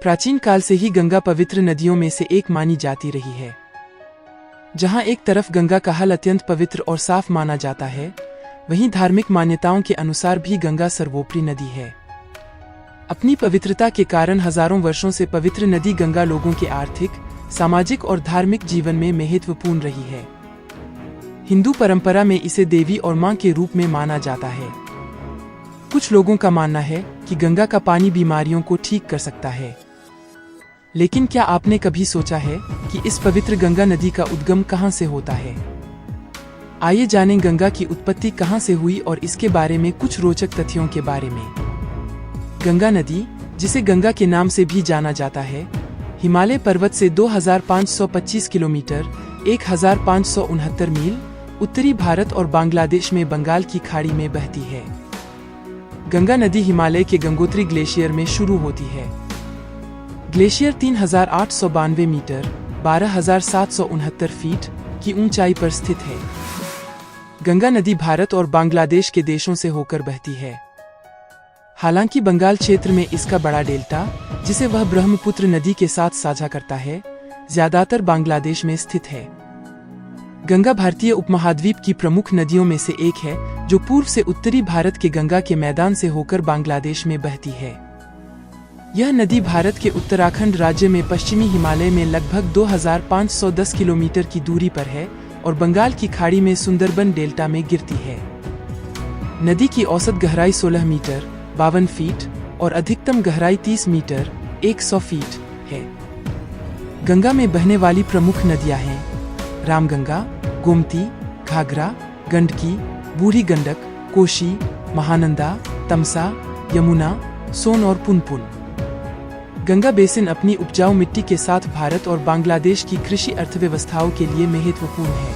प्राचीन काल से ही गंगा पवित्र नदियों में से एक मानी जाती रही है। जहां एक तरफ गंगा का हल अत्यंत पवित्र और साफ माना जाता है, वहीं धार्मिक मान्यताओं के अनुसार भी गंगा सर्वोपरि नदी है। अपनी पवित्रता के कारण हजारों वर्षों से पवित्र नदी गंगा लोगों के आर्थिक, सामाजिक और धार्मिक जीवन में महत्वपूर्ण रही है। हिंदू परंपरा में इसे देवी और मां के रूप में माना जाता है। कुछ लोगों का मानना है कि गंगा का पानी बीमारियों को ठीक कर सकता है। लेकिन क्या आपने कभी सोचा है कि इस पवित्र गंगा नदी का उद्गम कहां से होता है? आइए जानें गंगा की उत्पत्ति कहां से हुई और इसके बारे में कुछ रोचक तथ्यों के बारे में। गंगा नदी, जिसे गंगा के नाम से भी जाना जाता है, हिमालय पर्वत से 2525 किलोमीटर 1569 मील उत्तरी भारत और बांग्लादेश में बंगाल की खाड़ी में बहती है। गंगा नदी हिमालय के गंगोत्री ग्लेशियर में शुरू होती है। ग्लेशियर 3892 मीटर 12769 फीट की ऊंचाई पर स्थित है। गंगा नदी भारत और बांग्लादेश के देशों से होकर बहती है। हालांकि बंगाल क्षेत्र में इसका बड़ा डेल्टा, जिसे वह ब्रह्मपुत्र नदी के साथ साझा करता है, ज्यादातर बांग्लादेश में स्थित है। गंगा भारतीय उपमहाद्वीप की प्रमुख नदियों में से एक है, जो पूर्व से उत्तरी भारत के गंगा के मैदान से होकर बांग्लादेश में बहती है। यह नदी भारत के उत्तराखंड राज्य में पश्चिमी हिमालय में लगभग 2510 किलोमीटर की दूरी पर है और बंगाल की खाड़ी में सुंदरबन डेल्टा में गिरती है। नदी की औसत गहराई 16 मीटर 52 फीट और अधिकतम गहराई 30 मीटर 100 फीट है। गंगा में बहने वाली प्रमुख नदियां हैं रामगंगा, गोमती, घाघरा, गंडकी, बूढ़ी गंडक, कोशी, महानंदा, तमसा, यमुना, सोन और पुनपुन। गंगा बेसिन अपनी उपजाऊ मिट्टी के साथ भारत और बांग्लादेश की कृषि अर्थव्यवस्थाओं के लिए महत्वपूर्ण है।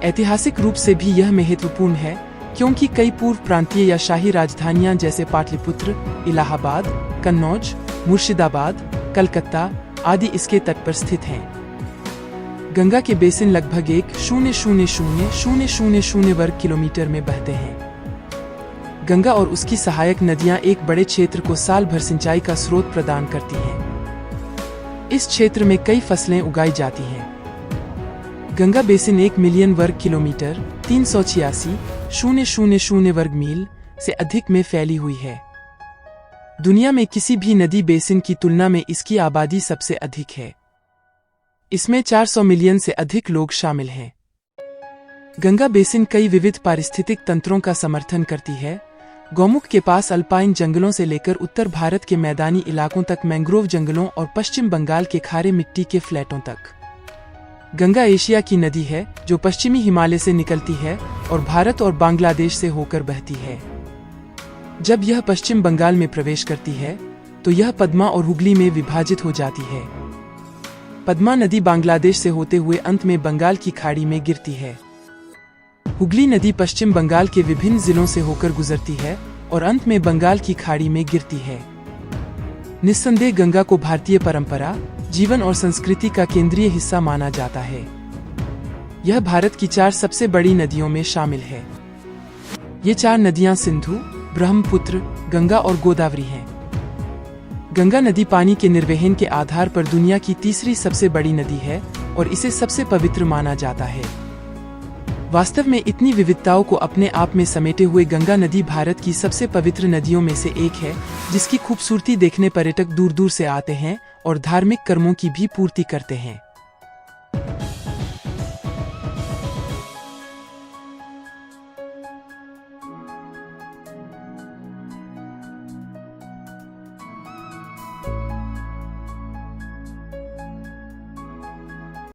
ऐतिहासिक रूप से भी यह महत्वपूर्ण है क्योंकि कई पूर्व प्रांतीय या शाही राजधानियां जैसे पाटलिपुत्र, इलाहाबाद, कन्नौज, मुर्शिदाबाद, कलकत्ता आदि इसके तट पर स्थित हैं। गंगा के बेसिन लगभग 1,000,000 वर्ग किलोमीटर में बहते हैं। गंगा और उसकी सहायक नदियां एक बड़े क्षेत्र को साल भर सिंचाई का स्रोत प्रदान करती हैं। इस क्षेत्र में कई फसलें उगाई जाती हैं। गंगा बेसिन 1 मिलियन वर्ग किलोमीटर 386,000 वर्ग मील से अधिक में फैली हुई है। दुनिया में किसी भी नदी बेसिन की तुलना में इसकी आबादी सबसे अधिक है। इसमें 400 मिलियन से अधिक लोग शामिल हैं। गंगा बेसिन कई विविध पारिस्थितिक तंत्रों का समर्थन करती है। गौमुख के पास अल्पाइन जंगलों से लेकर उत्तर भारत के मैदानी इलाकों तक मैंग्रोव जंगलों और पश्चिम बंगाल के खारे मिट्टी के फ्लैटों तक। गंगा एशिया की नदी है जो पश्चिमी हिमालय से निकलती है और भारत और बांग्लादेश से होकर बहती है। जब यह पश्चिम बंगाल में प्रवेश करती है तो यह पद्मा और हुगली में विभाजित हो जाती है। पद्मा नदी बांग्लादेश से होते हुए अंत में बंगाल की खाड़ी में गिरती है। हुगली नदी पश्चिम बंगाल के विभिन्न जिलों से होकर गुजरती है और अंत में बंगाल की खाड़ी में गिरती है। निस्संदेह गंगा को भारतीय परंपरा, जीवन और संस्कृति का केंद्रीय हिस्सा माना जाता है। यह भारत की 4 सबसे बड़ी नदियों में शामिल है। ये 4 नदियां सिंधु, ब्रह्मपुत्र, गंगा और गोदावरी हैं। गंगा नदी पानी के निर्वहन के आधार पर दुनिया की तीसरी सबसे बड़ी नदी है और इसे सबसे पवित्र माना जाता है। वास्तव में इतनी विविधताओं को अपने आप में समेटे हुए गंगा नदी भारत की सबसे पवित्र नदियों में से एक है, जिसकी खूबसूरती देखने पर्यटक दूर दूर से आते हैं और धार्मिक कर्मों की भी पूर्ति करते हैं।